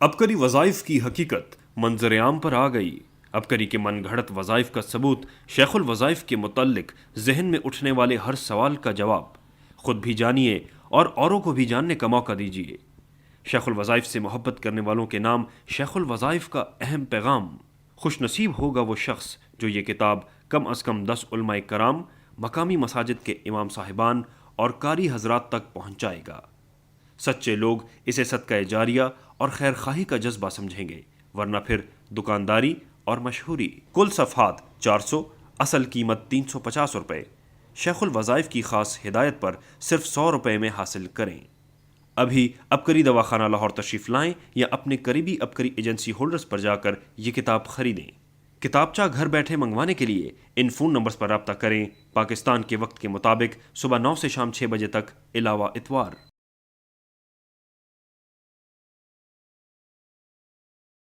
عبقری وظائف کی حقیقت منظر عام پر آ گئی۔ عبقری کے من گھڑت وظائف کا ثبوت، شیخ الوظائف کے متعلق ذہن میں اٹھنے والے ہر سوال کا جواب۔ خود بھی جانیے اور اوروں کو بھی جاننے کا موقع دیجیے۔ شیخ الوظائف سے محبت کرنے والوں کے نام شیخ الوظائف کا اہم پیغام۔ خوش نصیب ہوگا وہ شخص جو یہ کتاب کم از کم 10 علماء کرام، مقامی مساجد کے امام صاحبان اور قاری حضرات تک پہنچائے گا۔ سچے لوگ اسے صدقہ جاریہ اور خیر خواہی کا جذبہ سمجھیں گے، ورنہ پھر دکانداری اور مشہوری۔ کل صفحات 400، اصل قیمت 350 روپے۔ شیخ الوظائف کی خاص ہدایت پر صرف 100 روپے میں حاصل کریں۔ ابھی عبقری دواخانہ لاہور تشریف لائیں یا اپنے قریبی عبقری ایجنسی ہولڈرز پر جا کر یہ کتاب خریدیں۔ کتابچہ گھر بیٹھے منگوانے کے لیے ان فون نمبرز پر رابطہ کریں۔ پاکستان کے وقت کے مطابق صبح 9 سے شام 6 بجے تک، علاوہ اتوار۔